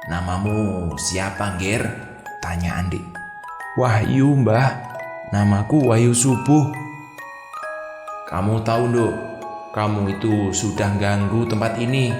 Namamu siapa, Ger? Tanya Andi. Wahyu, Mbah. Namaku Wahyu Subuh. Kamu tahu, Nduk, kamu itu sudah ganggu tempat ini.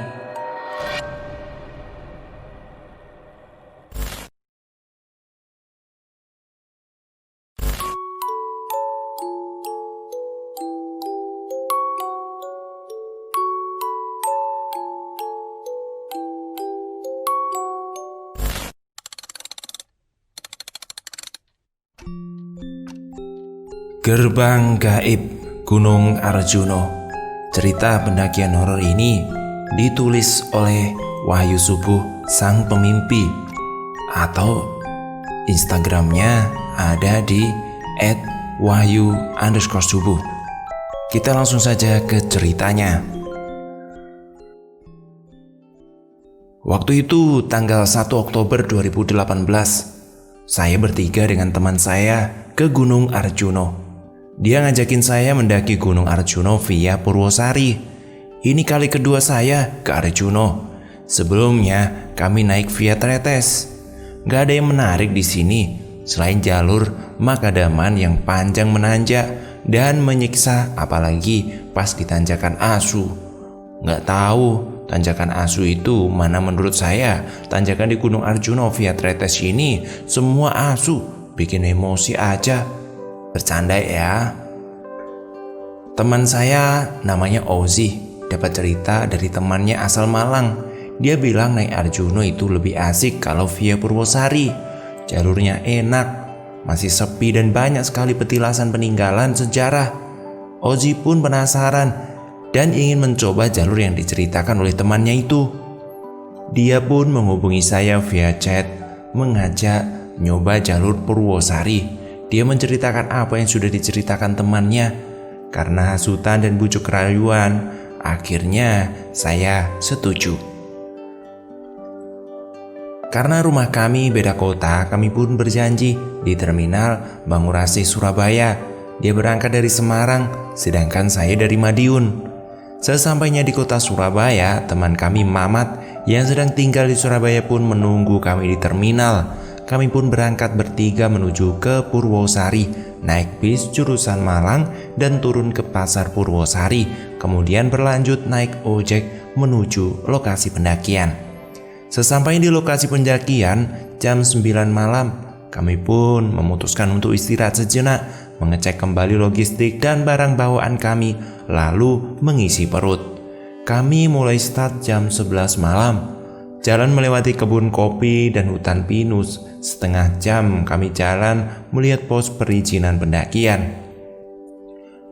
Gerbang Gaib Gunung Arjuno. Cerita pendakian horor ini ditulis oleh Wahyu Subuh sang pemimpi, atau Instagramnya ada di @wahyu_subuh. Kita langsung saja ke ceritanya. Waktu itu tanggal 1 Oktober 2018, saya bertiga dengan teman saya ke Gunung Arjuno. Dia ngajakin saya mendaki Gunung Arjuno via Purwosari. Ini kali kedua saya ke Arjuno. Sebelumnya kami naik via Tretes. Gak ada yang menarik di sini selain jalur makadaman yang panjang menanjak dan menyiksa, apalagi pas di tanjakan Asu. Gak tahu tanjakan Asu itu mana menurut saya. Tanjakan di Gunung Arjuno via Tretes ini semua Asu, bikin emosi aja. Bercanda ya. Teman saya namanya Ozi dapat cerita dari temannya asal Malang. Dia bilang naik Arjuno itu lebih asik kalau via Purwosari. Jalurnya enak, masih sepi dan banyak sekali petilasan peninggalan sejarah. Ozi pun penasaran dan ingin mencoba jalur yang diceritakan oleh temannya itu. Dia pun menghubungi saya via chat, mengajak nyoba jalur Purwosari. Dia menceritakan apa yang sudah diceritakan temannya. Karena hasutan dan bujuk rayuan, akhirnya saya setuju. Karena rumah kami beda kota, kami pun berjanji di terminal Bangurasi, Surabaya. Dia berangkat dari Semarang, sedangkan saya dari Madiun. Sesampainya di kota Surabaya, teman kami Mamat yang sedang tinggal di Surabaya pun menunggu kami di terminal. Kami pun berangkat bertiga menuju ke Purwosari, naik bis jurusan Malang dan turun ke pasar Purwosari, kemudian berlanjut naik ojek menuju lokasi pendakian. Sesampainya di lokasi pendakian jam 9 malam, kami pun memutuskan untuk istirahat sejenak, mengecek kembali logistik dan barang bawaan kami, lalu mengisi perut. Kami mulai start jam 11 malam. Jalan melewati kebun kopi dan hutan pinus. Setengah jam kami jalan melihat pos perizinan pendakian.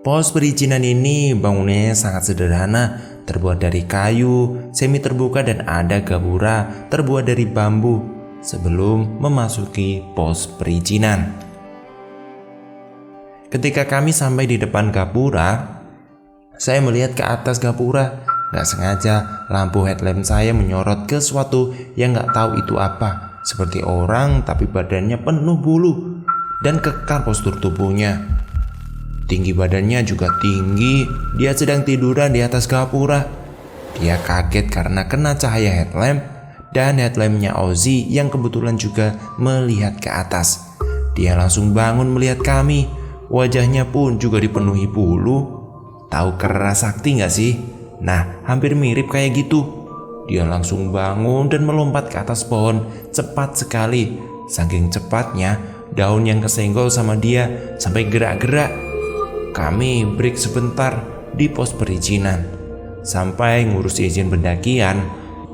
Pos perizinan ini bangunannya sangat sederhana, terbuat dari kayu, semi terbuka dan ada gapura terbuat dari bambu sebelum memasuki pos perizinan. Ketika kami sampai di depan gapura, saya melihat ke atas gapura. Gak sengaja lampu headlamp saya menyorot ke sesuatu yang gak tahu itu apa. Seperti orang tapi badannya penuh bulu dan kekar postur tubuhnya. Tinggi badannya juga tinggi. Dia sedang tiduran di atas gapura. Dia kaget karena kena cahaya headlamp dan headlampnya Ozi yang kebetulan juga melihat ke atas. Dia langsung bangun melihat kami. Wajahnya pun juga dipenuhi bulu. Tahu Kera Sakti gak sih? Nah, hampir mirip kayak gitu. Dia langsung bangun dan melompat ke atas pohon cepat sekali. Saking cepatnya, daun yang kesenggol sama dia sampai gerak-gerak. Kami break sebentar di pos perizinan. Sampai ngurus izin pendakian,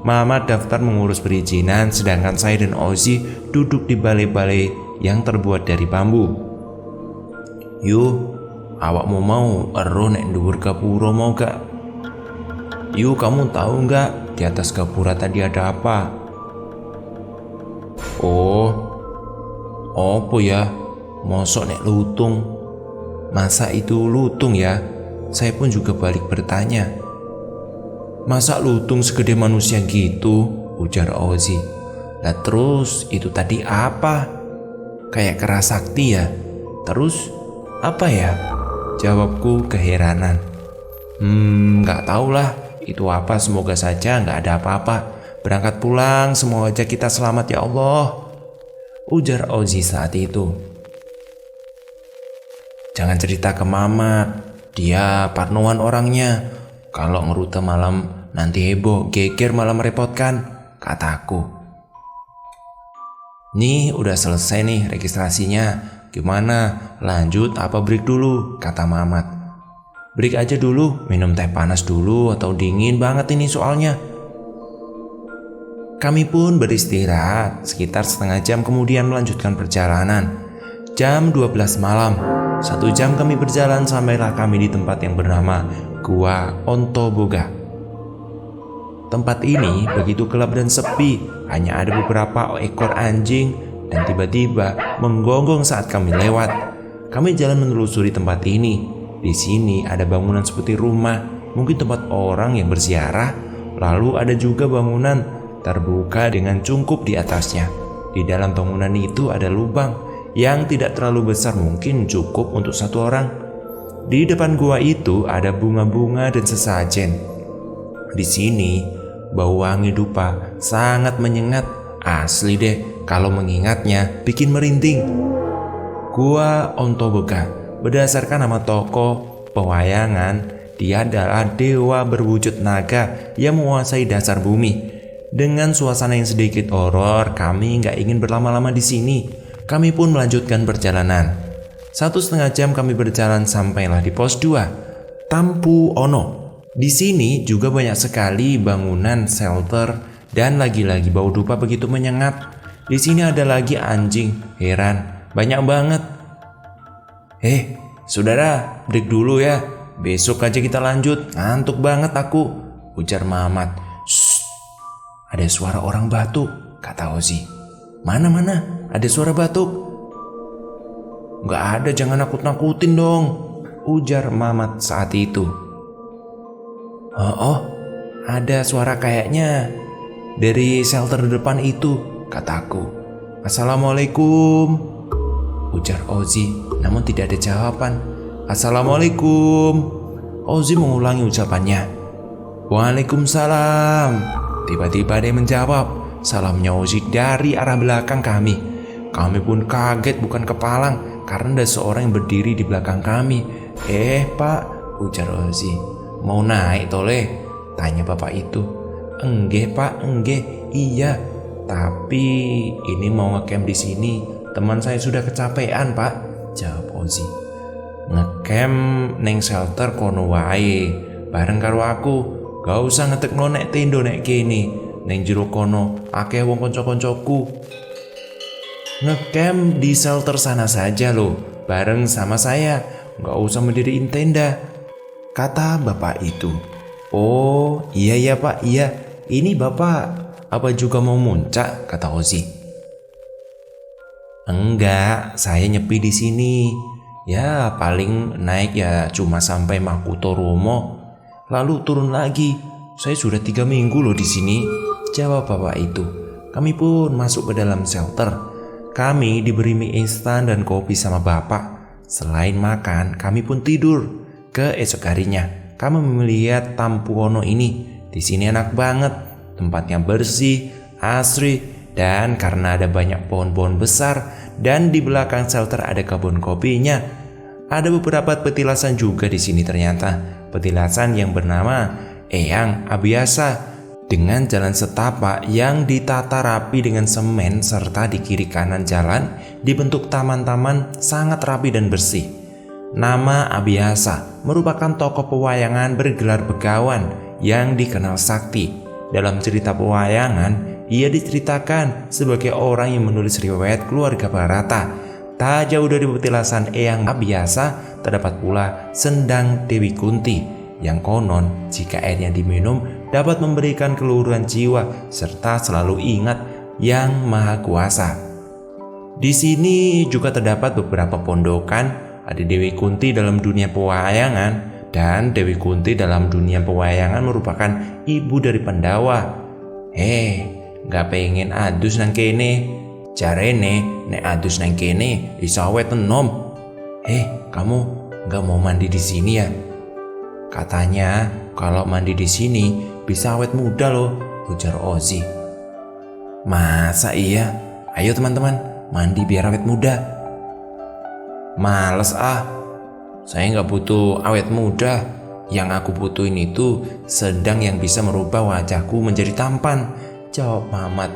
Mama daftar mengurus perizinan, sedangkan saya dan Ozi duduk di balai-balai yang terbuat dari bambu. Yuk, awakmu mau ero nek dhuwur gapura mau gak? Yuk, kamu tahu nggak di atas gapura tadi ada apa? Oh, apa ya? Mosok nek lutung? Masa itu lutung ya? Saya pun juga balik bertanya. Masa lutung segede manusia gitu? Ujar Ozi. Lah terus itu tadi apa? Kayak Kera Sakti ya? Terus apa ya? Jawabku keheranan. Nggak tahu lah. Itu apa, semoga saja nggak ada apa-apa. Berangkat pulang, semoga kita selamat ya Allah, ujar Ozi saat itu. Jangan cerita ke Mamat, dia parnoan orangnya. Kalau ngerute malam nanti heboh, geger malah merepotkan, kataku. Nih udah selesai nih registrasinya, gimana lanjut apa break dulu, kata Mamat. Break aja dulu, minum teh panas dulu atau dingin banget ini soalnya. Kami pun beristirahat, sekitar setengah jam kemudian melanjutkan perjalanan. Jam 12 malam, 1 jam kami berjalan sampailah kami di tempat yang bernama Gua Ontoboga. Tempat ini begitu gelap dan sepi, hanya ada beberapa ekor anjing dan tiba-tiba menggonggong saat kami lewat. Kami jalan menelusuri tempat ini. Di sini ada bangunan seperti rumah, mungkin tempat orang yang berziarah. Lalu ada juga bangunan terbuka dengan cungkup di atasnya. Di dalam bangunan itu ada lubang yang tidak terlalu besar, mungkin cukup untuk 1 orang. Di depan gua itu ada bunga-bunga dan sesajen. Di sini bau wangi dupa sangat menyengat, asli deh, kalau mengingatnya bikin merinding. Gua Ontoboga berdasarkan nama tokoh pewayangan, dia adalah dewa berwujud naga yang menguasai dasar bumi. Dengan suasana yang sedikit horor, kami nggak ingin berlama-lama di sini. Kami pun melanjutkan perjalanan. 1,5 jam kami berjalan sampailah di pos 2, Tampu Ono. Di sini juga banyak sekali bangunan shelter dan lagi-lagi bau dupa begitu menyengat. Di sini ada lagi anjing, heran, banyak banget. Saudara, break dulu ya. Besok aja kita lanjut, ngantuk banget aku, ujar Mamat. Shh, ada suara orang batuk, kata Ozi. Mana? Ada suara batuk? Nggak ada, jangan nakut-nakutin dong, ujar Mamat saat itu. Oh, ada suara kayaknya dari shelter depan itu, kataku. Assalamualaikum, ujar Ozi, namun tidak ada jawaban. Assalamualaikum, Ozi mengulangi ucapannya. Waalaikumsalam. Tiba-tiba dia menjawab. Salamnya Ozi dari arah belakang kami. Kami pun kaget bukan kepalang karena ada seorang yang berdiri di belakang kami. Pak, ujar Ozi. Mau naik toleh? Tanya bapak itu. Enggak pak, enggak. Iya, tapi ini mau ngecamp di sini. Teman saya sudah kecapean pak, jawab Ozi. Ngecamp neng shelter kono wae, bareng karo aku. Gak usah ngetekno nek tendo nek kene. Neng jero kono akeh wong kanca-kancaku. Ngecamp di shelter sana saja loh, bareng sama saya. Gak usah mendiriin tenda, kata bapak itu. Oh iya pak, iya. Ini bapak apa juga mau muncak, kata Ozi. Enggak, saya nyepi di sini. Ya paling naik ya cuma sampai Makuto Romo, lalu turun lagi. Saya sudah 3 minggu loh di sini, jawab bapak itu. Kami pun masuk ke dalam shelter. Kami diberi mie instan dan kopi sama bapak. Selain makan, kami pun tidur. Keesok harinya, kami melihat Tampu Ono ini. Di sini enak banget, tempatnya bersih, asri, dan karena ada banyak pohon-pohon besar dan di belakang shelter ada kebun kopinya. Ada beberapa petilasan juga di sini ternyata. Petilasan yang bernama Eyang Abiasa dengan jalan setapak yang ditata rapi dengan semen serta di kiri kanan jalan dibentuk taman-taman sangat rapi dan bersih. Nama Abiasa merupakan tokoh pewayangan bergelar begawan yang dikenal sakti. Dalam cerita pewayangan, ia diceritakan sebagai orang yang menulis riwayat keluarga Barata. Tak jauh dari petilasan Eyang Abiasa terdapat pula sendang Dewi Kunti yang konon jika airnya diminum dapat memberikan keluhuran jiwa serta selalu ingat Yang Maha Kuasa. Di sini juga terdapat beberapa pondokan. Ada Dewi Kunti dalam dunia pewayangan, dan Dewi Kunti dalam dunia pewayangan merupakan ibu dari Pandawa. Gak pengen adus nang kene? Jarene nek adus nang kene iso awet enom. Kamu gak mau mandi di sini ya? Katanya kalau mandi di sini bisa awet muda loh. ujar Ozi. Masa iya? Ayo teman-teman, mandi biar awet muda. Males ah, saya nggak butuh awet muda. Yang aku butuhin itu sedang yang bisa merubah wajahku menjadi tampan, jawab Mamat.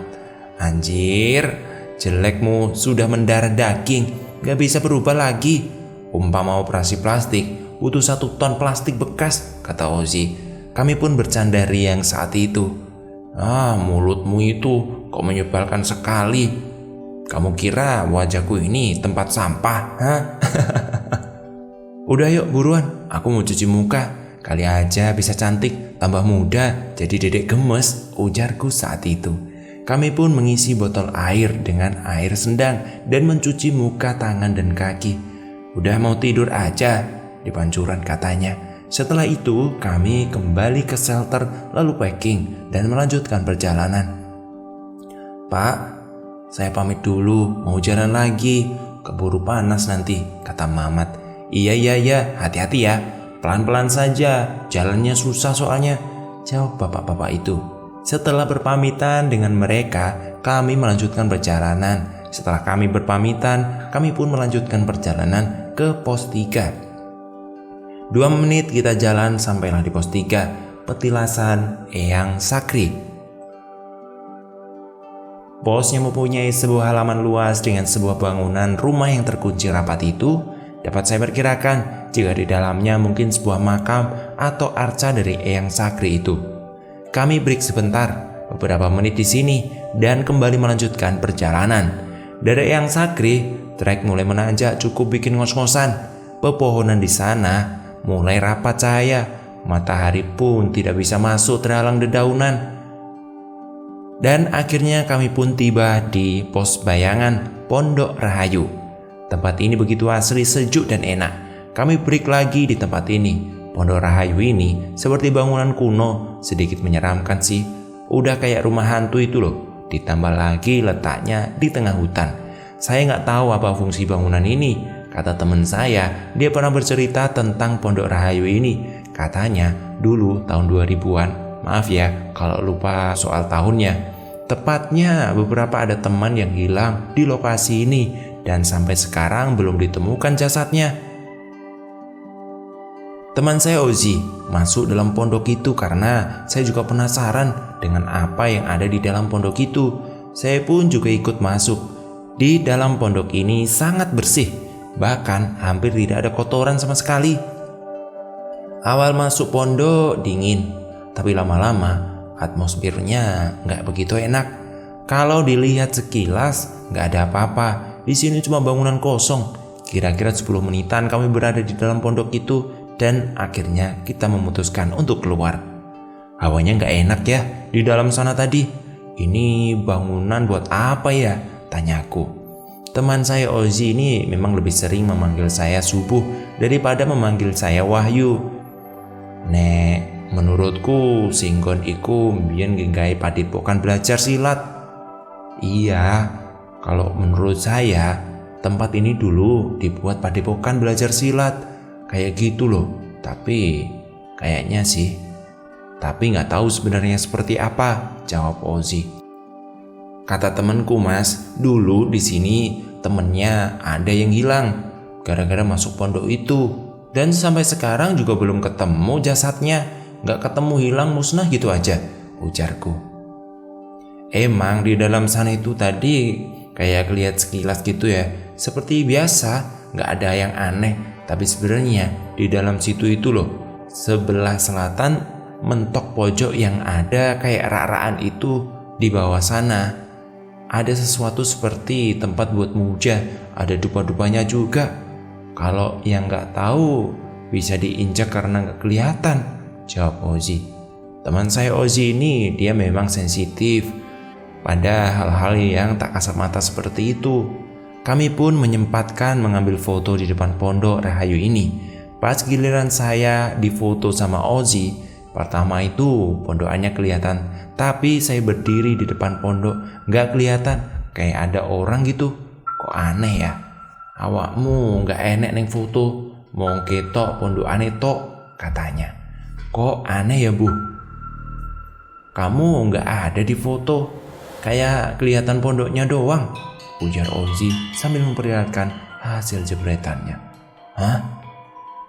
Anjir, jelekmu sudah mendarah daging, gak bisa berubah lagi. Umpama operasi plastik, butuh 1 ton plastik bekas, kata Ozi. Kami pun bercanda riang saat itu. Ah, mulutmu itu kok menyebalkan sekali. Kamu kira wajahku ini tempat sampah, hah? Udah yuk buruan, aku mau cuci muka. Kali aja bisa cantik, tambah muda, jadi dedek gemes, ujarku saat itu. Kami pun mengisi botol air dengan air sendang dan mencuci muka, tangan, dan kaki. Udah mau tidur aja, di pancuran katanya. Setelah itu kami kembali ke shelter lalu packing dan melanjutkan perjalanan. Pak, saya pamit dulu, mau jalan lagi, keburu panas nanti, kata Mamat. Iya, hati-hati ya, pelan-pelan saja, jalannya susah soalnya, jawab bapak-bapak itu. Setelah berpamitan dengan mereka, kami melanjutkan perjalanan. Setelah kami berpamitan, kami pun melanjutkan perjalanan ke pos 3. 2 menit kita jalan sampailah di pos 3, Petilasan Eyang Sakri. Posnya mempunyai sebuah halaman luas dengan sebuah bangunan rumah yang terkunci rapat itu. Dapat saya perkirakan jika di dalamnya mungkin sebuah makam atau arca dari Eyang Sakri itu. Kami break sebentar, beberapa menit di sini, dan kembali melanjutkan perjalanan. Dari Eyang Sakri, trek mulai menanjak cukup bikin ngos-ngosan. Pepohonan di sana mulai rapat cahaya, matahari pun tidak bisa masuk terhalang dedaunan. Dan akhirnya kami pun tiba di pos bayangan Pondok Rahayu. Tempat ini begitu asri, sejuk, dan enak. Kami break lagi di tempat ini. Pondok Rahayu ini seperti bangunan kuno, sedikit menyeramkan sih. Udah kayak rumah hantu itu loh. Ditambah lagi letaknya di tengah hutan. Saya nggak tahu apa fungsi bangunan ini. Kata teman saya, dia pernah bercerita tentang Pondok Rahayu ini. Katanya dulu tahun 2000-an. Maaf ya kalau lupa soal tahunnya. Tepatnya beberapa ada teman yang hilang di lokasi ini dan sampai sekarang belum ditemukan jasadnya. Teman saya Ozi masuk dalam pondok itu karena saya juga penasaran dengan apa yang ada di dalam pondok itu. Saya pun juga ikut masuk. Di dalam pondok ini sangat bersih, bahkan hampir tidak ada kotoran sama sekali. Awal masuk pondok dingin, tapi lama-lama atmosfernya nggak begitu enak. Kalau dilihat sekilas nggak ada apa-apa. Di sini cuma bangunan kosong. Kira-kira 10 menitan kami berada di dalam pondok itu dan akhirnya kita memutuskan untuk keluar. Hawanya nggak enak ya di dalam sana tadi. Ini bangunan buat apa ya? Tanyaku. Teman saya Ozi ini memang lebih sering memanggil saya Subuh daripada memanggil saya Wahyu. Nek, menurutku singgon iku mbiyen nggawe padepokan belajar silat. Iya, kalau menurut saya tempat ini dulu dibuat padepokan belajar silat. Kayak gitu loh. Tapi kayaknya sih. Tapi nggak tahu sebenarnya seperti apa, jawab Ozi. Kata temanku Mas, dulu di sini temennya ada yang hilang gara-gara masuk pondok itu. Dan sampai sekarang juga belum ketemu jasadnya. Gak ketemu, hilang, musnah gitu aja, ujarku. Emang di dalam sana itu tadi kayak lihat sekilas gitu ya, seperti biasa, gak ada yang aneh. Tapi sebenarnya di dalam situ itu loh, sebelah selatan mentok pojok yang ada kayak rak-rakan itu, di bawah sana ada sesuatu seperti tempat buat muja, ada dupa-dupanya juga. Kalau yang nggak tahu bisa diinjak karena nggak kelihatan, jawab Ozi. Teman saya Ozi ini dia memang sensitif pada hal-hal yang tak kasat mata seperti itu. Kami pun menyempatkan mengambil foto di depan Pondok Rahayu ini. Pas giliran saya difoto sama Ozi, pertama itu pondokannya kelihatan, tapi saya berdiri di depan pondok nggak kelihatan, kayak ada orang gitu. Kok aneh ya? Awakmu nggak enek neng foto, mau ketok pondok aneh tok, katanya. Kok aneh ya Bu? Kamu nggak ada di foto, kayak kelihatan pondoknya doang, ujar Ozi sambil memperlihatkan hasil jepretannya. Hah?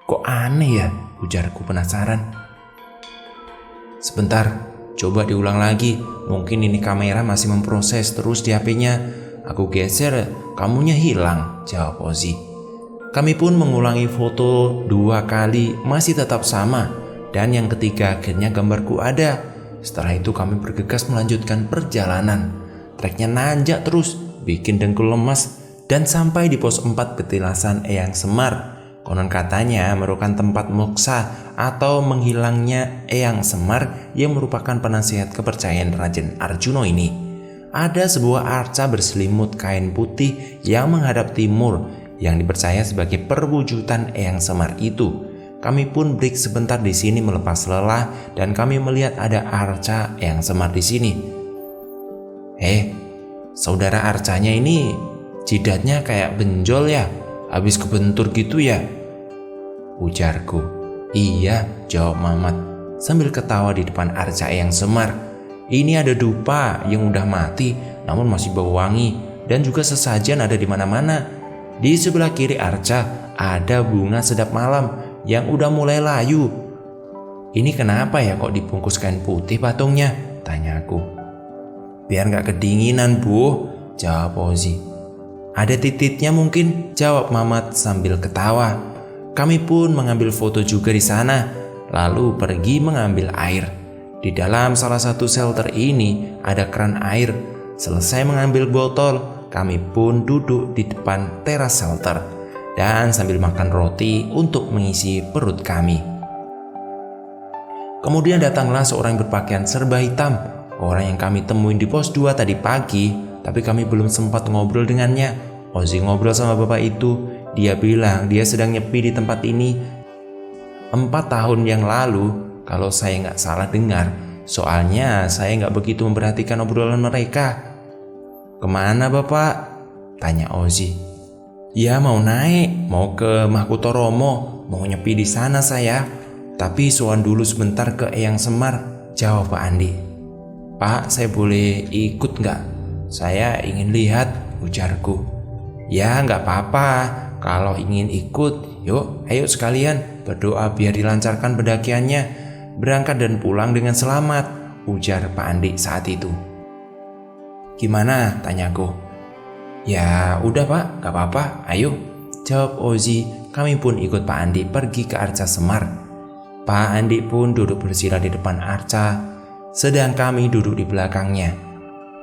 Kok aneh ya? Ujarku penasaran. Sebentar, coba diulang lagi. Mungkin ini kamera masih memproses terus di HP-nya. Aku geser, kamunya hilang, jawab Ozi. Kami pun mengulangi foto 2 kali, masih tetap sama. Dan yang ketiga akhirnya gambarku ada. Setelah itu kami bergegas melanjutkan perjalanan. Treknya nanjak terus, bikin dengkul lemas, dan sampai di pos 4 petilasan Eyang Semar. Konon katanya merupakan tempat moksa atau menghilangnya Eyang Semar yang merupakan penasihat kepercayaan Raden Arjuna ini. Ada sebuah arca berselimut kain putih yang menghadap timur yang dipercaya sebagai perwujudan Eyang Semar itu. Kami pun break sebentar di sini melepas lelah dan kami melihat ada arca Eyang Semar di sini. Saudara arcanya ini jidatnya kayak benjol ya, habis kebentur gitu ya, ujarku. Iya, jawab Mamat sambil ketawa di depan arca Eyang Semar. Ini ada dupa yang udah mati namun masih bau wangi dan juga sesajen ada di mana-mana. Di sebelah kiri arca ada bunga sedap malam yang udah mulai layu. Ini kenapa ya kok dibungkus kain putih patungnya? Tanyaku. Biar gak kedinginan, Bu, jawab Ozi. Ada titiknya mungkin, jawab Mamat sambil ketawa. Kami pun mengambil foto juga di sana, lalu pergi mengambil air. Di dalam salah satu shelter ini ada keran air. Selesai mengambil botol, kami pun duduk di depan teras shelter dan sambil makan roti untuk mengisi perut kami. Kemudian datanglah seorang yang berpakaian serba hitam, orang yang kami temuin di pos 2 tadi pagi, tapi kami belum sempat ngobrol dengannya. Ozi ngobrol sama bapak itu, dia bilang dia sedang nyepi di tempat ini 4 tahun yang lalu, kalau saya nggak salah dengar. Soalnya saya nggak begitu memperhatikan obrolan mereka. Kemana bapak? Tanya Ozi. Ya mau naik, mau ke Mahkutoromo, mau nyepi di sana saya. Tapi sowan dulu sebentar ke Eyang Semar, jawab Pak Andi. Pak, saya boleh ikut nggak? Saya ingin lihat, ujarku. Ya nggak apa-apa, kalau ingin ikut, yuk ayo sekalian berdoa biar dilancarkan pendakiannya, berangkat dan pulang dengan selamat, ujar Pak Andi saat itu. Gimana? Tanyaku. Ya udah Pak, gak apa-apa, ayo, jawab Ozi. Kami pun ikut Pak Andi pergi ke arca Semar. Pak Andi pun duduk bersila di depan arca, sedang kami duduk di belakangnya.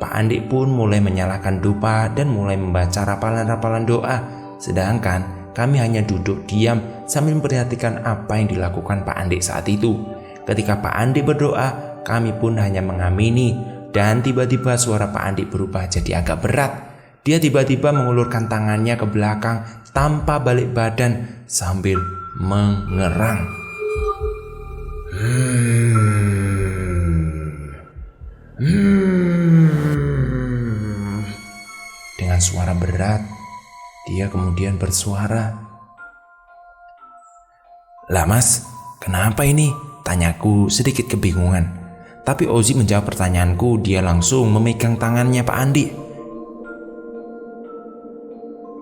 Pak Andi pun mulai menyalakan dupa dan mulai membaca rapalan-rapalan doa, sedangkan kami hanya duduk diam sambil memperhatikan apa yang dilakukan Pak Andi saat itu. Ketika Pak Andi berdoa, kami pun hanya mengamini, dan tiba-tiba suara Pak Andi berubah jadi agak berat. Dia tiba-tiba mengulurkan tangannya ke belakang tanpa balik badan sambil mengerang. Dengan suara berat, dia kemudian bersuara. Lah mas, kenapa ini? Tanyaku sedikit kebingungan. Tapi Ozi menjawab pertanyaanku, dia langsung memegang tangannya Pak Andi.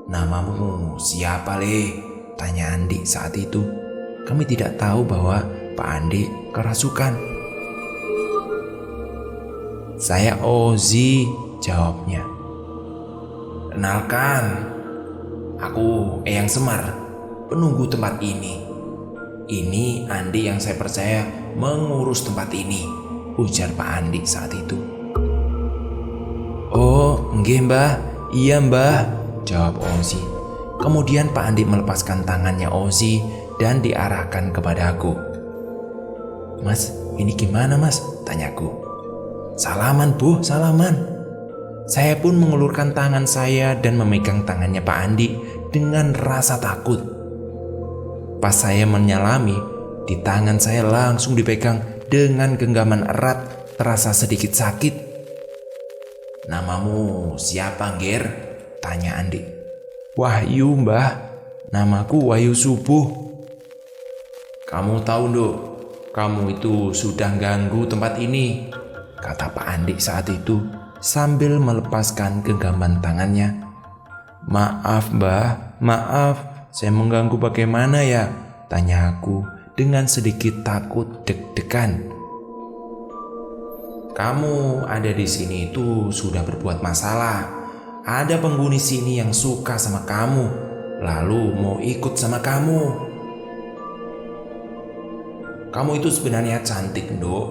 Namamu siapa Le? Tanya Andi saat itu. Kami tidak tahu bahwa Pak Andi kerasukan. Saya Ozi, jawabnya. Kenalkan, aku Eyang Semar, penunggu tempat ini. Ini Andi yang saya percaya mengurus tempat ini, ujar Pak Andi saat itu. Oh, nggih Mbah, iya Mbah, jawab Ozi. Kemudian Pak Andi melepaskan tangannya Ozi dan diarahkan kepadaku. Mas, ini gimana mas? Tanyaku. Salaman Bu, salaman. Saya pun mengulurkan tangan saya dan memegang tangannya Pak Andi dengan rasa takut. Pas saya menyalami, di tangan saya langsung dipegang dengan genggaman erat, terasa sedikit sakit. Namamu siapa Ngir? Tanya Andi. Wahyu Mbah, namaku Wahyu Subuh. Kamu tahu Nduk, kamu itu sudah ganggu tempat ini. kata Pak Andi saat itu sambil melepaskan genggaman tangannya. Maaf Mbah, maaf, saya mengganggu bagaimana ya? Tanya aku dengan sedikit takut deg-degan. Kamu ada di sini itu sudah berbuat masalah. Ada penghuni sini yang suka sama kamu, lalu mau ikut sama kamu. Kamu itu sebenarnya cantik, Nduk,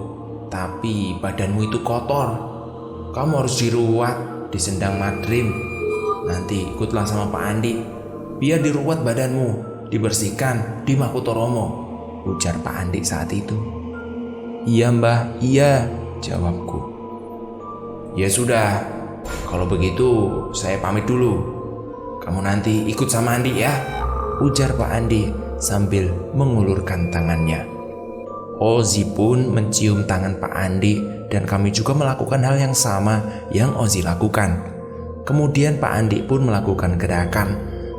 tapi badanmu itu kotor. Kamu harus diruat di Sendang Madrim. Nanti ikutlah sama Pak Andi, biar diruat badanmu, dibersihkan di Makutoromo, ujar Pak Andi saat itu. Iya Mbah, iya, jawabku. Ya sudah, kalau begitu saya pamit dulu. Kamu nanti ikut sama Andi ya, ujar Pak Andi sambil mengulurkan tangannya. Ozi pun mencium tangan Pak Andi dan kami juga melakukan hal yang sama yang Ozi lakukan. Kemudian Pak Andi pun melakukan gerakan,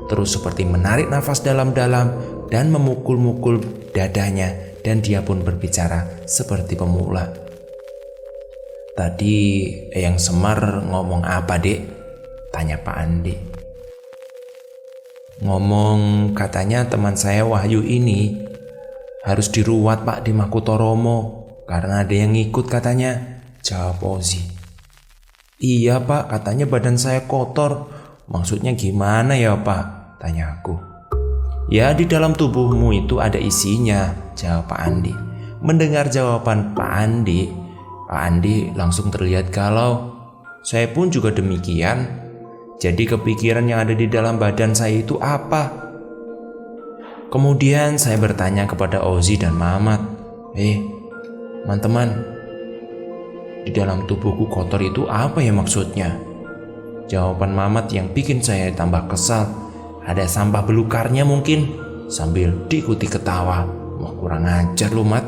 terus seperti menarik nafas dalam-dalam dan memukul-mukul dadanya, dan dia pun berbicara seperti pemula. Tadi Eyang Semar ngomong apa, Dek? Tanya Pak Andi. Ngomong katanya teman saya Wahyu ini harus diruat Pak di Makutoromo karena ada yang ngikut katanya, jawab Ozi. Iya Pak, katanya badan saya kotor. Maksudnya gimana ya Pak? Tanya aku. Ya di dalam tubuhmu itu ada isinya, jawab Pak Andi. Mendengar jawaban Pak Andi langsung terlihat galau. Saya pun juga demikian. Jadi kepikiran yang ada di dalam badan saya itu apa? Kemudian saya bertanya kepada Ozi dan Mamat. Teman-teman, di dalam tubuhku kotor itu apa ya maksudnya? Jawaban Mamat yang bikin saya tambah kesal. Ada sampah belukarnya mungkin, sambil diikuti ketawa. Wah, kurang ajar lu, Mat.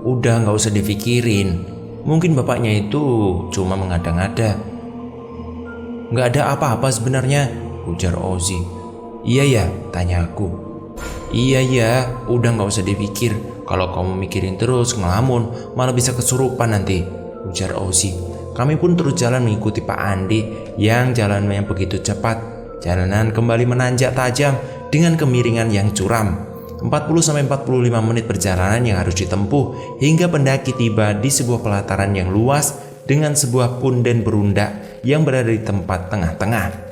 Udah gak usah dipikirin. Mungkin bapaknya itu cuma mengada-ngada. Gak ada apa-apa sebenarnya, ujar Ozi. Iya ya, tanya aku. Iya ya, udah gak usah dipikir. Kalau kamu mikirin terus ngelamun, malah bisa kesurupan nanti, ujar Ozi. Kami pun terus jalan mengikuti Pak Andi yang jalannya begitu cepat. Jalanan kembali menanjak tajam dengan kemiringan yang curam. 40-45 menit perjalanan yang harus ditempuh hingga pendaki tiba di sebuah pelataran yang luas dengan sebuah punden berundak yang berada di tempat tengah-tengah.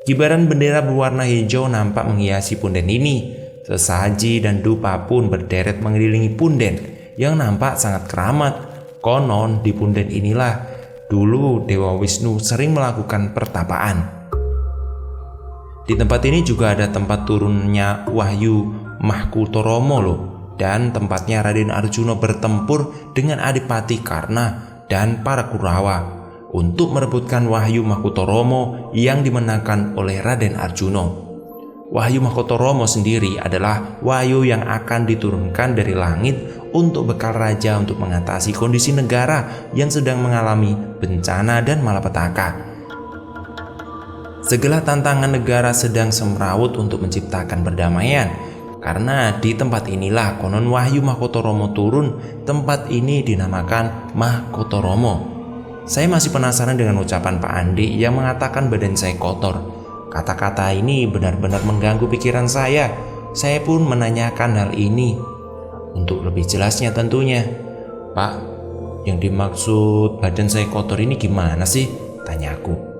Kibaran bendera berwarna hijau nampak menghiasi punden ini. Sesaji dan dupa pun berderet mengelilingi punden yang nampak sangat keramat. Konon di punden inilah dulu Dewa Wisnu sering melakukan pertapaan. Di tempat ini juga ada tempat turunnya Wahyu Makutoromo loh, dan tempatnya Raden Arjuna bertempur dengan Adipati Karna dan para Kurawa untuk merebutkan Wahyu Makutoromo yang dimenangkan oleh Raden Arjuna. Wahyu Makutoromo sendiri adalah wahyu yang akan diturunkan dari langit untuk bekal raja untuk mengatasi kondisi negara yang sedang mengalami bencana dan malapetaka. Segala tantangan negara sedang semrawut untuk menciptakan perdamaian. Karena di tempat inilah konon Wahyu Makutoromo turun. Tempat ini dinamakan Makutoromo. Saya masih penasaran dengan ucapan Pak Andi yang mengatakan badan saya kotor. Kata-kata ini benar-benar mengganggu pikiran saya. Saya pun menanyakan hal ini untuk lebih jelasnya tentunya. Pak, yang dimaksud badan saya kotor ini gimana sih? Tanya aku.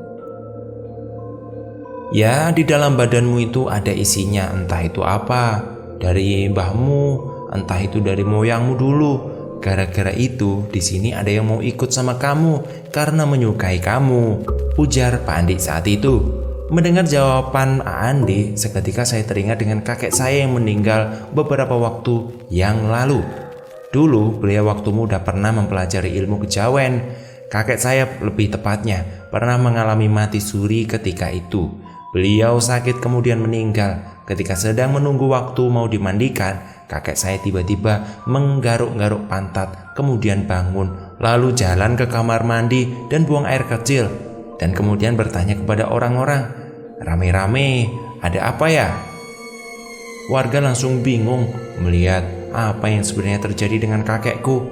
Ya, di dalam badanmu itu ada isinya, entah itu apa, dari mbahmu, entah itu dari moyangmu dulu. Gara-gara itu, di sini ada yang mau ikut sama kamu karena menyukai kamu, ujar Pak Andi saat itu. Mendengar jawaban Pak Andi, seketika saya teringat dengan kakek saya yang meninggal beberapa waktu yang lalu. Dulu beliau waktu muda pernah mempelajari ilmu kejawen. Kakek saya lebih tepatnya pernah mengalami mati suri ketika itu. Beliau sakit kemudian meninggal. Ketika sedang menunggu waktu mau dimandikan, kakek saya tiba-tiba menggaruk-garuk pantat, kemudian bangun, lalu jalan ke kamar mandi dan buang air kecil. Dan kemudian bertanya kepada orang-orang, rame-rame, ada apa ya? Warga langsung bingung melihat apa yang sebenarnya terjadi dengan kakekku.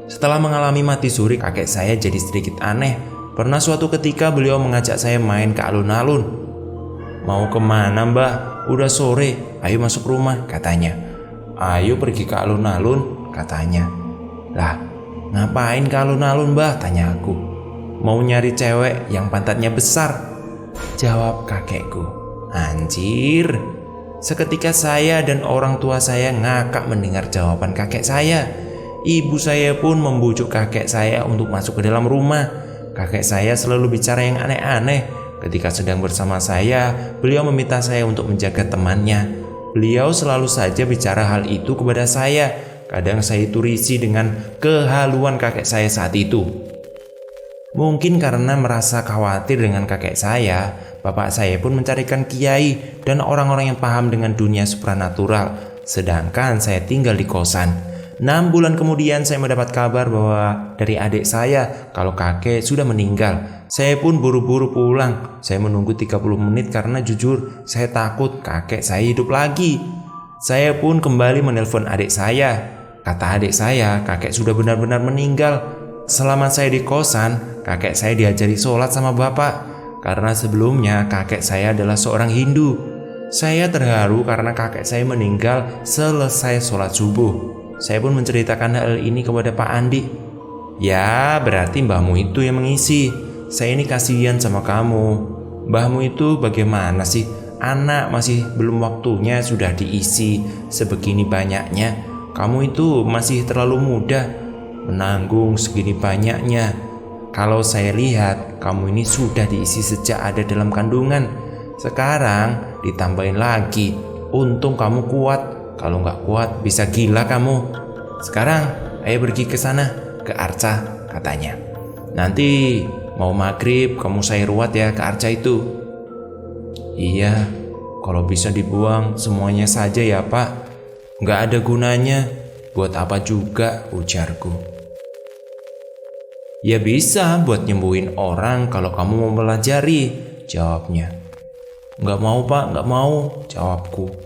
Setelah mengalami mati suri, kakek saya jadi sedikit aneh. Pernah suatu ketika beliau mengajak saya main ke alun-alun. "Mau kemana mbah? Udah sore, ayo masuk rumah," katanya. "Ayo pergi ke alun-alun," katanya. "Lah, ngapain ke alun-alun mbah?" tanya aku. "Mau nyari cewek yang pantatnya besar," jawab kakekku. Anjir. Seketika saya dan orang tua saya ngakak mendengar jawaban kakek saya. Ibu saya pun membujuk kakek saya untuk masuk ke dalam rumah. Kakek saya selalu bicara yang aneh-aneh. Ketika sedang bersama saya, beliau meminta saya untuk menjaga temannya. Beliau selalu saja bicara hal itu kepada saya. Kadang saya itu risih dengan kehaluan kakek saya saat itu. Mungkin karena merasa khawatir dengan kakek saya, bapak saya pun mencarikan kiai dan orang-orang yang paham dengan dunia supranatural. Sedangkan saya tinggal di kosan. 6 bulan kemudian saya mendapat kabar bahwa dari adik saya kalau kakek sudah meninggal. Saya pun buru-buru pulang. Saya menunggu 30 menit karena jujur saya takut kakek saya hidup lagi. Saya pun kembali menelpon adik saya. Kata adik saya, kakek sudah benar-benar meninggal. Selama saya di kosan, kakek saya diajari sholat sama bapak. Karena sebelumnya kakek saya adalah seorang Hindu. Saya terharu karena kakek saya meninggal selesai sholat subuh. Saya pun menceritakan hal ini kepada Pak Andi. "Ya, berarti mbahmu itu yang mengisi. Saya ini kasihan sama kamu. Mbahmu itu bagaimana sih? Anak masih belum waktunya sudah diisi sebegini banyaknya. Kamu itu masih terlalu muda menanggung segini banyaknya. Kalau saya lihat, kamu ini sudah diisi sejak ada dalam kandungan. Sekarang ditambahin lagi. Untung kamu kuat. Kalau nggak kuat bisa gila kamu. Sekarang ayo pergi ke sana, ke Arca," katanya. "Nanti mau maghrib kamu saya ruat ya ke Arca itu." "Iya, kalau bisa dibuang semuanya saja ya Pak. Nggak ada gunanya. Buat apa juga," ujarku. "Ya bisa buat nyembuhin orang kalau kamu mau pelajari," jawabnya. "Nggak mau Pak, nggak mau," jawabku.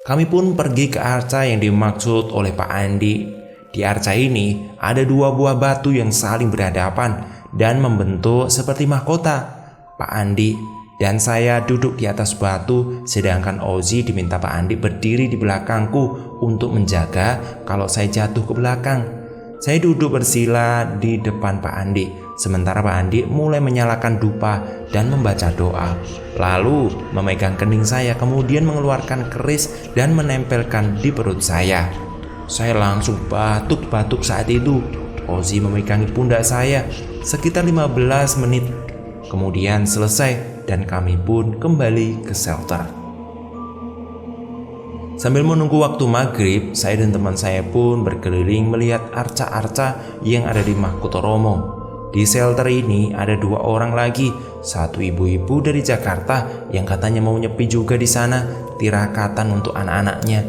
Kami pun pergi ke arca yang dimaksud oleh Pak Andi. Di arca ini ada 2 buah batu yang saling berhadapan dan membentuk seperti mahkota. Pak Andi dan saya duduk di atas batu, sedangkan Ozi diminta Pak Andi berdiri di belakangku untuk menjaga kalau saya jatuh ke belakang. Saya duduk bersila di depan Pak Andi, sementara Pak Andi mulai menyalakan dupa dan membaca doa. Lalu memegang kening saya, kemudian mengeluarkan keris dan menempelkan di perut saya. Saya langsung batuk-batuk saat itu. Ozi memegangi pundak saya sekitar 15 menit. Kemudian selesai dan kami pun kembali ke shelter. Sambil menunggu waktu maghrib, saya dan teman saya pun berkeliling melihat arca-arca yang ada di Mahkotoromo. Di shelter ini ada 2 orang lagi, satu ibu-ibu dari Jakarta yang katanya mau nyepi juga di sana, tirakatan untuk anak-anaknya,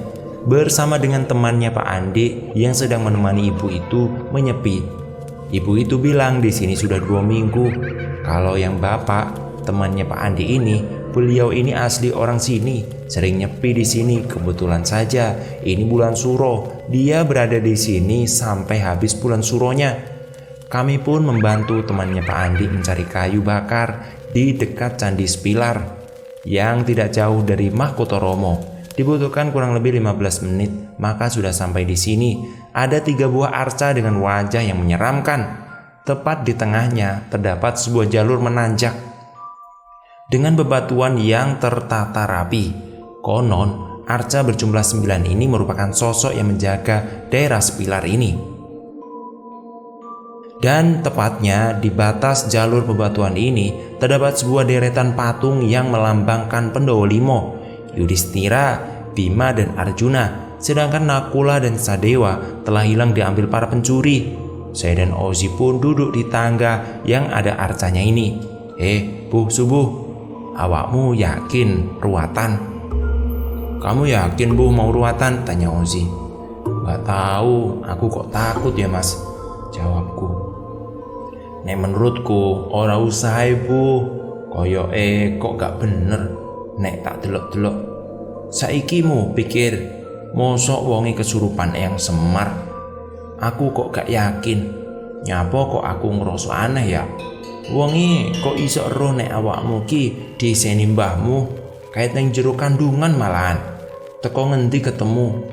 bersama dengan temannya Pak Andi yang sedang menemani ibu itu menyepi. Ibu itu bilang di sini sudah 2 minggu. Kalau yang bapak, temannya Pak Andi ini, beliau ini asli orang sini, sering nyepi di sini. Kebetulan saja ini bulan Suro, dia berada di sini sampai habis bulan Suronya. Kami pun membantu temannya Pak Andi mencari kayu bakar di dekat Candi Spilar yang tidak jauh dari Mahkotoromo. Dibutuhkan kurang lebih 15 menit, maka sudah sampai di sini. Ada 3 buah arca dengan wajah yang menyeramkan. Tepat di tengahnya terdapat sebuah jalur menanjak dengan bebatuan yang tertata rapi. Konon, arca berjumlah 9 ini merupakan sosok yang menjaga daerah Spilar ini. Dan tepatnya di batas jalur bebatuan ini terdapat sebuah deretan patung yang melambangkan Pandhawa 5, Yudhistira, Bima, dan Arjuna. Sedangkan Nakula dan Sadewa telah hilang diambil para pencuri. Saya dan Ozi pun duduk di tangga yang ada arcanya ini. Bu Subuh, awakmu yakin ruatan?" "Kamu yakin Bu mau ruatan?" tanya Ozi. "Gak tahu, aku kok takut ya Mas," jawabku. "Nek menurutku ora usah Bu, koyoke kok gak bener nek tak delok-delok. Saiki mu pikir, mosok wonge kesurupan Eyang Semar. Aku kok gak yakin. Nyapa kok aku ngerasa aneh ya? Wongi kok iso ero nek awakmu ki diseni mbahmu kait nang jero kandungan malahan. Teko ngendi ketemu?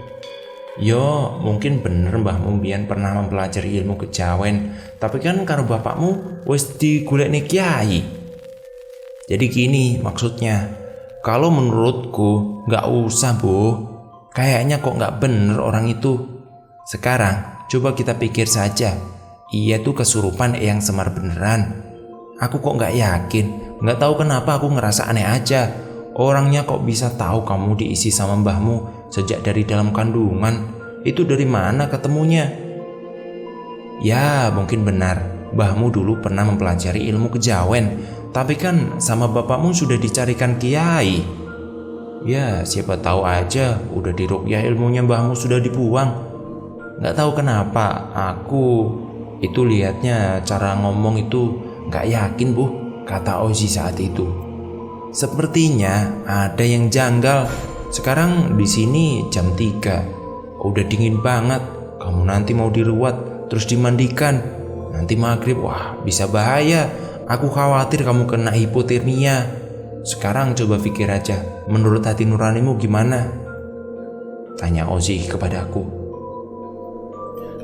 Yo mungkin bener mbahmu mbiyen pernah mempelajari ilmu kejawen, tapi kan karo bapakmu wis digolekne kiai. Jadi gini maksudnya, kalau menurutku gak usah Bu, kayaknya kok gak bener orang itu. Sekarang coba kita pikir saja, iya tuh kesurupan Eyang Semar beneran. Aku kok gak yakin, gak tahu kenapa aku ngerasa aneh aja. Orangnya kok bisa tahu kamu diisi sama mbahmu sejak dari dalam kandungan. Itu dari mana ketemunya? Ya mungkin benar, mbahmu dulu pernah mempelajari ilmu kejawen, tapi kan sama bapakmu sudah dicarikan kiai. Ya siapa tahu aja udah diruqyah ilmunya mbahmu sudah dibuang. Gak tahu kenapa aku itu lihatnya cara ngomong itu gak yakin Bu, kata Ozi saat itu. Sepertinya ada yang janggal. Sekarang di sini jam 3, udah dingin banget. Kamu nanti mau diruat terus dimandikan, nanti maghrib, wah bisa bahaya. Aku khawatir kamu kena hipotermia. Sekarang coba pikir aja, menurut hati nuranimu gimana? Tanya Ozi kepadaku.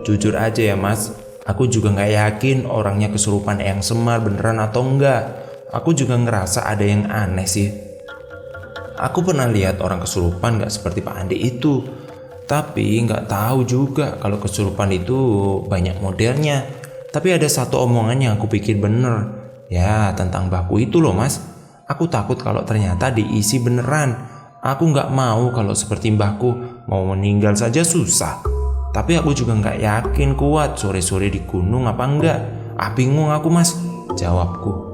Jujur aja ya Mas, aku juga gak yakin orangnya kesurupan Eyang Semar beneran atau enggak. Aku juga ngerasa ada yang aneh sih. Aku pernah lihat orang kesurupan gak seperti Pak Andi itu, tapi gak tahu juga kalau kesurupan itu banyak modelnya. Tapi ada satu omongan yang aku pikir bener, ya tentang mbahku itu loh Mas. Aku takut kalau ternyata diisi beneran. Aku gak mau kalau seperti mbahku, mau meninggal saja susah. Tapi aku juga gak yakin kuat sore-sore di gunung apa enggak. Bingung aku Mas, jawabku.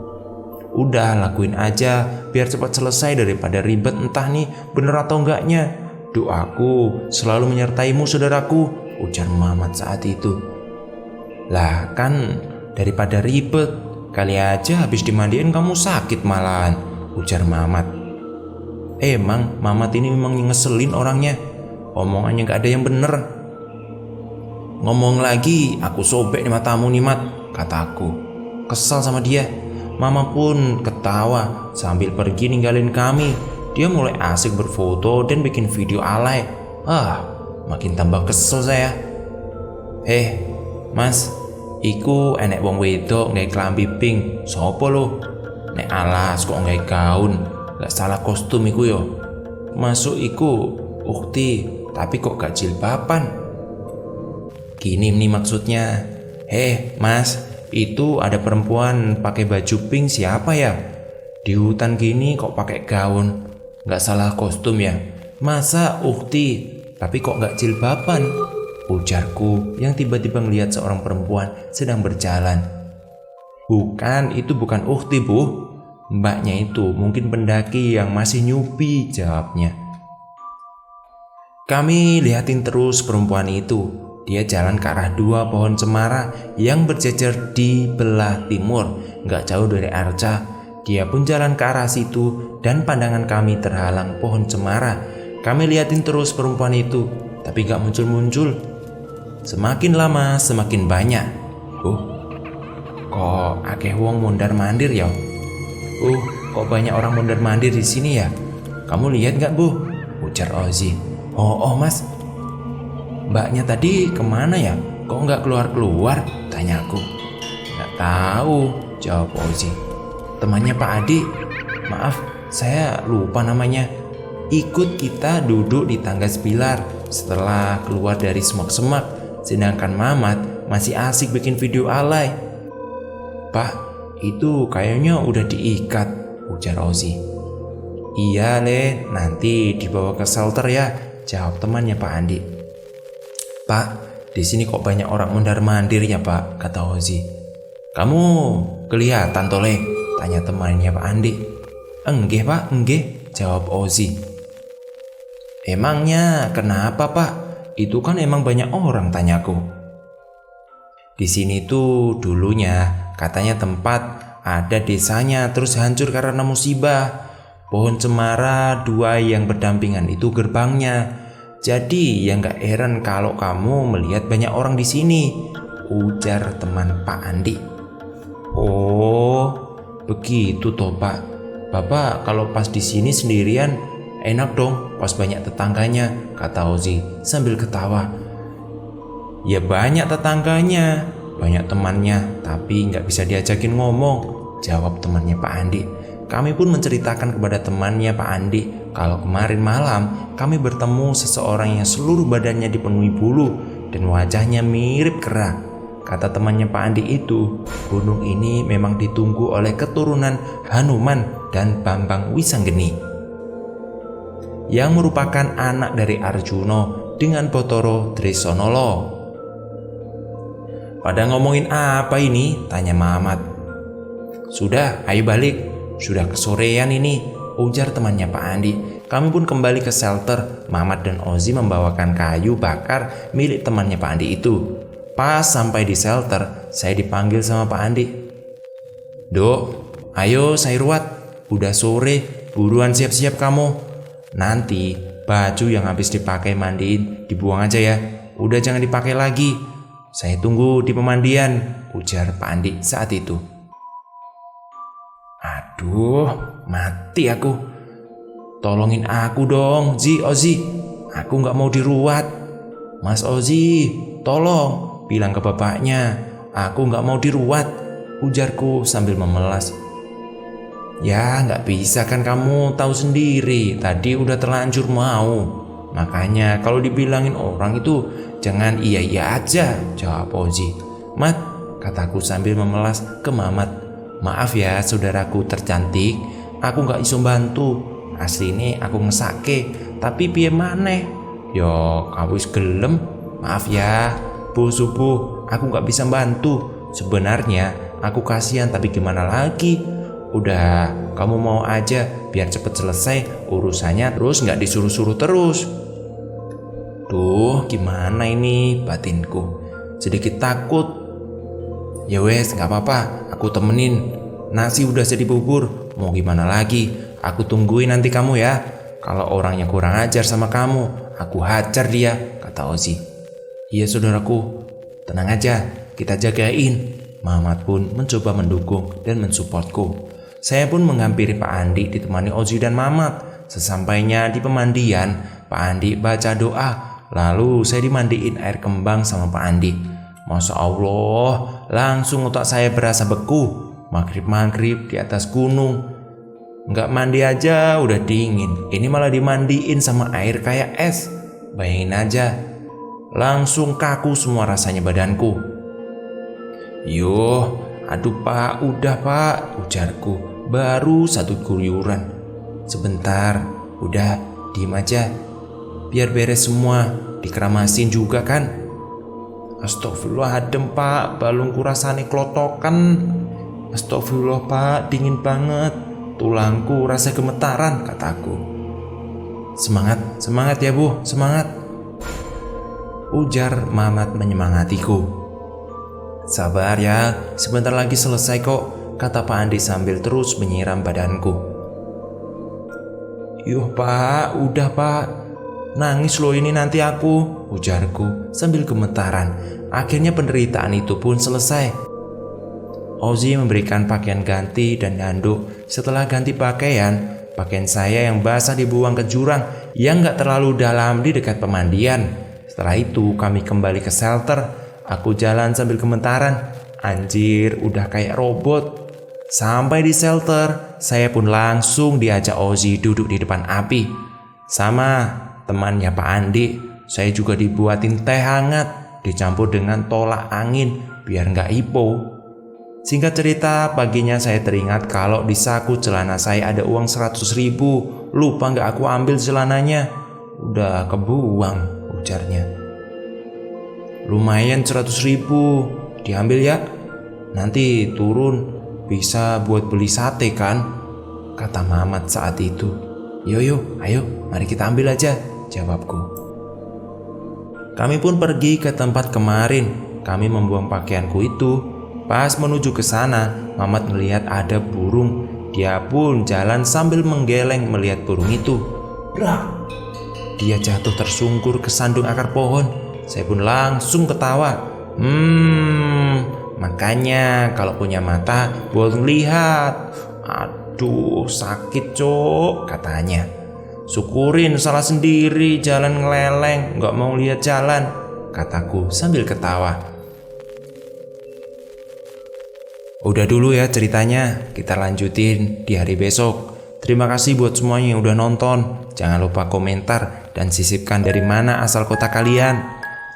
Udah lakuin aja biar cepat selesai daripada ribet entah nih bener atau enggaknya. Doaku selalu menyertaimu saudaraku, ujar Mamat saat itu. Lah kan daripada ribet, kali aja habis dimandiin kamu sakit malahan, ujar Mamat. Emang Mamat ini memang ngeselin orangnya, omongannya gak ada yang bener. Ngomong lagi aku sobek nih matamu nih Mat, kataku. Kesal sama dia. Mama pun ketawa sambil pergi ninggalin kami. Dia mulai asik berfoto dan bikin video alay. Makin tambah kesel saya. Mas, iku enek wong wedok nggae klambi pink. Sopo lo? Nek alas kok nggae gaun, gak salah kostum iku yo. Masuk iku ukti, tapi kok gak jilbaban. Gini nih maksudnya. Mas, itu ada perempuan pakai baju pink siapa ya? Di hutan gini kok pakai gaun, gak salah kostum ya? Masa ukti tapi kok gak jilbaban? Ujarku yang tiba-tiba ngelihat seorang perempuan sedang berjalan. Bukan, itu bukan ukti Bu. Mbaknya itu mungkin pendaki yang masih nyupi, jawabnya. Kami lihatin terus perempuan itu. Dia jalan ke arah 2 pohon cemara yang berjejer di belah timur, gak jauh dari Arca. Dia pun jalan ke arah situ dan pandangan kami terhalang pohon cemara. Kami liatin terus perempuan itu, tapi gak muncul-muncul. Semakin lama semakin banyak. Kok akeh wong mondar-mandir ya? Kok banyak orang mondar-mandir di sini ya? Kamu lihat gak Bu? Ujar Ozi. Oh Mas. Mbaknya tadi kemana ya? Kok nggak keluar-keluar? Tanyaku. Nggak tahu, jawab Ozi. Temannya Pak Adi. Maaf, saya lupa namanya. Ikut kita duduk di tangga sepilar setelah keluar dari semak-semak. Sedangkan Mamat masih asik bikin video alay. Pak, itu kayaknya udah diikat, ujar Ozi. Iya Le, nanti dibawa ke shelter ya, jawab temannya Pak Andi. Pak, di sini kok banyak orang mondar-mandir ya Pak, kata Ozi. Kamu kelihatan toh Le, tanya temannya Pak Andi. Enggih Pak, enggih, jawab Ozi. Emangnya kenapa Pak? Itu kan emang banyak orang, tanyaku. Di sini tuh dulunya katanya tempat ada desanya terus hancur karena musibah. Pohon cemara 2 yang berdampingan itu gerbangnya. Jadi ya nggak heran kalau kamu melihat banyak orang di sini, ujar teman Pak Andi. Oh, begitu toh Pak. Bapak kalau pas di sini sendirian enak dong, pas banyak tetangganya, kata Ozi sambil ketawa. Ya banyak tetangganya, banyak temannya, tapi nggak bisa diajakin ngomong, jawab temannya Pak Andi. Kami pun menceritakan kepada temannya Pak Andi kalau kemarin malam kami bertemu seseorang yang seluruh badannya dipenuhi bulu dan wajahnya mirip kera. Kata temannya Pak Andi itu, gunung ini memang ditunggu oleh keturunan Hanuman dan Bambang Wisanggeni, yang merupakan anak dari Arjuno dengan Bathara Dresonolo. Pada ngomongin apa ini? Tanya Mamat. Sudah, ayo balik. Sudah kesorean ini, ujar temannya Pak Andi. Kami pun kembali ke shelter. Mamat dan Ozi membawakan kayu bakar milik temannya Pak Andi itu. Pas sampai di shelter, saya dipanggil sama Pak Andi. Dok, ayo Sairwat, udah sore, buruan siap-siap kamu. Nanti baju yang habis dipakai mandiin dibuang aja ya. Udah jangan dipakai lagi. Saya tunggu di pemandian, ujar Pak Andi saat itu. Aduh, mati aku. Tolongin aku dong, Ozi. Aku gak mau diruat. Mas Ozi, tolong, bilang ke bapaknya. Aku gak mau diruat, ujarku sambil memelas. Ya gak bisa kan, kamu tahu sendiri. Tadi udah terlanjur mau. Makanya kalau dibilangin orang itu jangan iya-iya aja, jawab Ozi. Mat, kataku sambil memelas ke Mamat. Maaf ya saudaraku tercantik, aku gak iso bantu. Asli ini aku ngesake, tapi piye maneh? Yo, kamu wis gelem. Maaf ya, Bu Subuh, aku gak bisa bantu. Sebenarnya aku kasihan, tapi gimana lagi? Udah, kamu mau aja biar cepet selesai urusannya, terus gak disuruh-suruh terus. Duh, gimana ini batinku? Sedikit takut. Ya wes, gak apa-apa, aku temenin. Nasi udah jadi bubur, mau gimana lagi? Aku tungguin nanti kamu ya. Kalau orangnya kurang ajar sama kamu, aku hajar dia, kata Ozi. Iya saudaraku, tenang aja, kita jagain. Mamat pun mencoba mendukung dan mensupportku. Saya pun menghampiri Pak Andi ditemani Ozi dan Mamat. Sesampainya di pemandian, Pak Andi baca doa. Lalu saya dimandiin air kembang sama Pak Andi. Masya Allah, langsung otak saya berasa beku. Maghrib-maghrib di atas gunung. Nggak mandi aja udah dingin. Ini malah dimandiin sama air kayak es. Bayangin aja, langsung kaku semua rasanya badanku. Yuh, aduh Pak, udah Pak, ujarku. Baru satu guyuran. Sebentar, udah diem aja. Biar beres semua, dikeramasin juga kan. Astagfirullahaladzim Pak, balungku rasanya klotokan. Astagfirullah Pak, dingin banget. Tulangku rasa gemetaran, kataku. Semangat ya Bu, semangat, ujar Mamat menyemangatiku. Sabar ya, sebentar lagi selesai kok, kata Pak Andi sambil terus menyiram badanku. Yuh Pak, udah Pak, nangis loh ini nanti aku, ujarku sambil gemetaran. Akhirnya penderitaan itu pun selesai. Ozi memberikan pakaian ganti dan handuk. Setelah ganti pakaian saya yang basah dibuang ke jurang yang gak terlalu dalam di dekat pemandian. Setelah itu kami kembali ke shelter. Aku jalan sambil gemetaran. Anjir, udah kayak robot. Sampai di shelter, saya pun langsung diajak Ozi duduk di depan api. Sama temannya Pak Andi, saya juga dibuatin teh hangat dicampur dengan tolak angin biar gak hipo. Singkat cerita, paginya saya teringat kalau di saku celana saya ada uang 100.000. Lupa gak aku ambil celananya. Udah kebuang, ujarnya. Lumayan 100.000, diambil ya. Nanti turun bisa buat beli sate kan, kata Mamat saat itu. Yo, ayo mari kita ambil aja, jawabku. Kami pun pergi ke tempat kemarin kami membuang pakaianku itu. Pas menuju ke sana, Mamat melihat ada burung. Dia pun jalan sambil menggeleng melihat burung itu. Brak! Dia jatuh tersungkur ke sandung akar pohon. Saya pun langsung ketawa. Makanya kalau punya mata buat ngelihat. Aduh, sakit cok, katanya. Syukurin salah sendiri, jalan ngeleleng, gak mau lihat jalan, kataku sambil ketawa. Udah dulu ya ceritanya, kita lanjutin di hari besok. Terima kasih buat semuanya yang udah nonton. Jangan lupa komentar dan sisipkan dari mana asal kota kalian.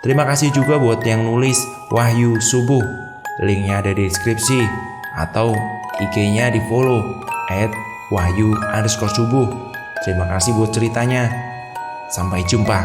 Terima kasih juga buat yang nulis Wahyu Subuh. Linknya ada di deskripsi, atau IG-nya di follow @wahyu_subuh. Terima kasih buat ceritanya. Sampai jumpa.